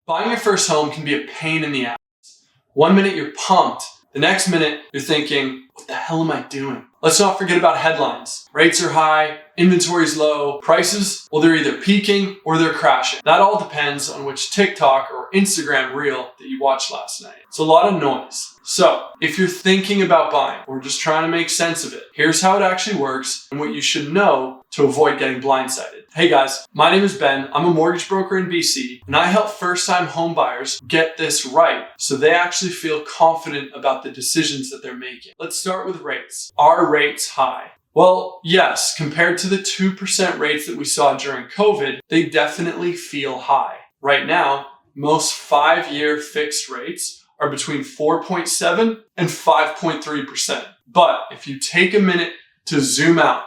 Buying your first home can be a pain in the ass. One minute you're pumped, the next minute you're thinking, what the hell am I doing? Let's not forget about headlines. Rates are high, inventory's low, prices, well, they're either peaking or they're crashing. That all depends on which TikTok or Instagram reel that you watched last night. It's a lot of noise. So if you're thinking about buying or just trying to make sense of it, here's how it actually works and what you should know to avoid getting blindsided. Hey guys, my name is Ben. I'm a mortgage broker in BC, and I help first-time home buyers get this right so they actually feel confident about the decisions that they're making. Let's start with rates. Are rates high? Well, yes, compared to the 2% rates that we saw during COVID, they definitely feel high. Right now, most 5-year fixed rates are between 4.7 and 5.3%. But if you take a minute to zoom out,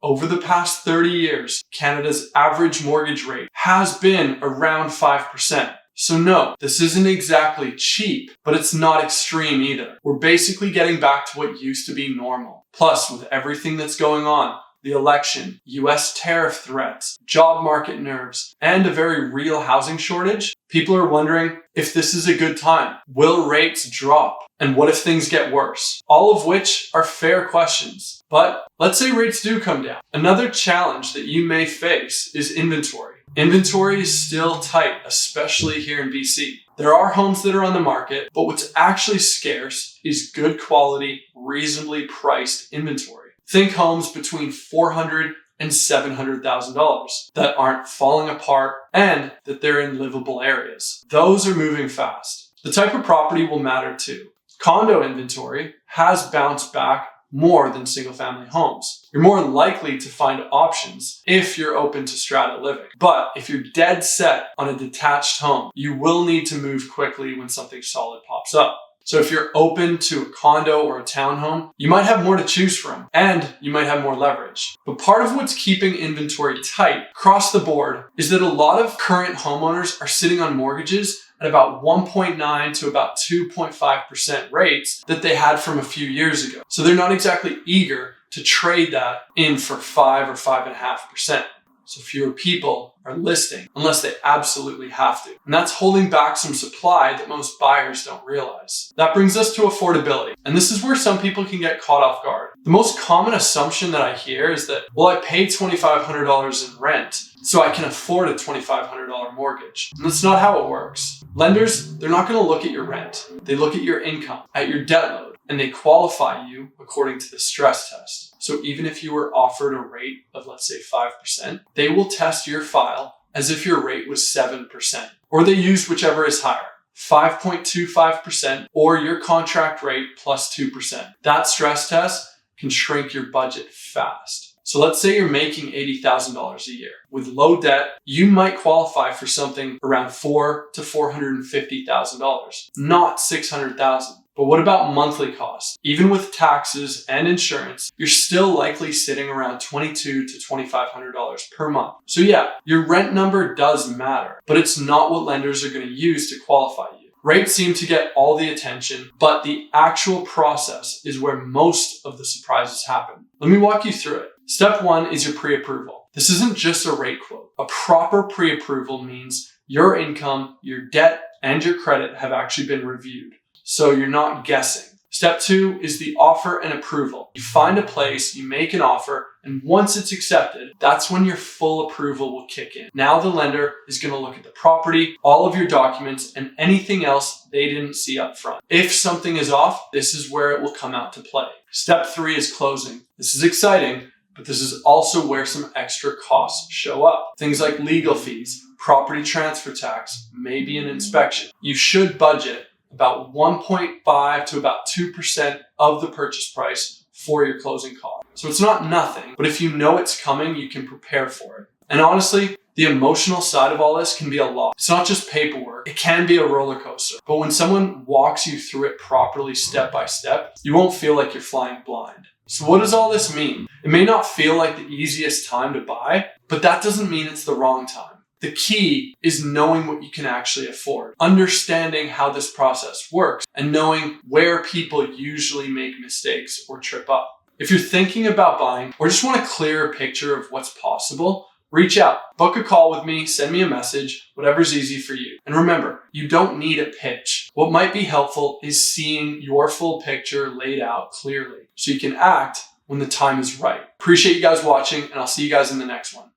over the past 30 years, Canada's average mortgage rate has been around 5%. So no, this isn't exactly cheap, but it's not extreme either. We're basically getting back to what used to be normal. Plus, with everything that's going on, the election, US tariff threats, job market nerves, and a very real housing shortage, people are wondering if this is a good time. Will rates drop? And what if things get worse? All of which are fair questions. But let's say rates do come down. Another challenge that you may face is inventory. Inventory is still tight, especially here in BC. There are homes that are on the market, but what's actually scarce is good quality, reasonably priced inventory. Think homes between $400,000 and $700,000 that aren't falling apart and that they're in livable areas. Those are moving fast. The type of property will matter too. Condo inventory has bounced back more than single-family homes. You're more likely to find options if you're open to strata living. But if you're dead set on a detached home, you will need to move quickly when something solid pops up. So if you're open to a condo or a townhome, you might have more to choose from and you might have more leverage. But part of what's keeping inventory tight across the board is that a lot of current homeowners are sitting on mortgages at about 1.9 to about 2.5% rates that they had from a few years ago. So they're not exactly eager to trade that in for 5 or 5.5%. So fewer people are listing unless they absolutely have to. And that's holding back some supply that most buyers don't realize. That brings us to affordability. And this is where some people can get caught off guard. The most common assumption that I hear is that, well, I paid $2,500 in rent, so I can afford a $2,500 mortgage. And that's not how it works. Lenders, they're not going to look at your rent. They look at your income, at your debt load, and they qualify you according to the stress test. So even if you were offered a rate of, let's say, 5%, they will test your file as if your rate was 7%, or they use whichever is higher, 5.25% or your contract rate plus 2%. That stress test can shrink your budget fast. So let's say you're making $80,000 a year. With low debt, you might qualify for something around $400,000 to $450,000, not $600,000. But what about monthly costs? Even with taxes and insurance, you're still likely sitting around $2,200 to $2,500 per month. So yeah, your rent number does matter, but it's not what lenders are going to use to qualify you. Rates seem to get all the attention, but the actual process is where most of the surprises happen. Let me walk you through it. Step 1 is your pre-approval. This isn't just a rate quote. A proper pre-approval means your income, your debt, and your credit have actually been reviewed. So you're not guessing. Step 2 is the offer and approval. You find a place, you make an offer, and once it's accepted, that's when your full approval will kick in. Now the lender is going to look at the property, all of your documents, and anything else they didn't see up front. If something is off, this is where it will come out to play. Step 3 is closing. This is exciting, but this is also where some extra costs show up. Things like legal fees, property transfer tax, maybe an inspection. You should budget about 1.5 to about 2% of the purchase price for your closing cost. So it's not nothing, but if you know it's coming, you can prepare for it. And honestly, the emotional side of all this can be a lot. It's not just paperwork. It can be a roller coaster. But when someone walks you through it properly step by step, you won't feel like you're flying blind. So what does all this mean? It may not feel like the easiest time to buy, but that doesn't mean it's the wrong time. The key is knowing what you can actually afford, understanding how this process works, and knowing where people usually make mistakes or trip up. If you're thinking about buying or just want a clearer picture of what's possible, reach out, book a call with me, send me a message, whatever's easy for you. And remember, you don't need a pitch. What might be helpful is seeing your full picture laid out clearly so you can act when the time is right. Appreciate you guys watching, and I'll see you guys in the next one.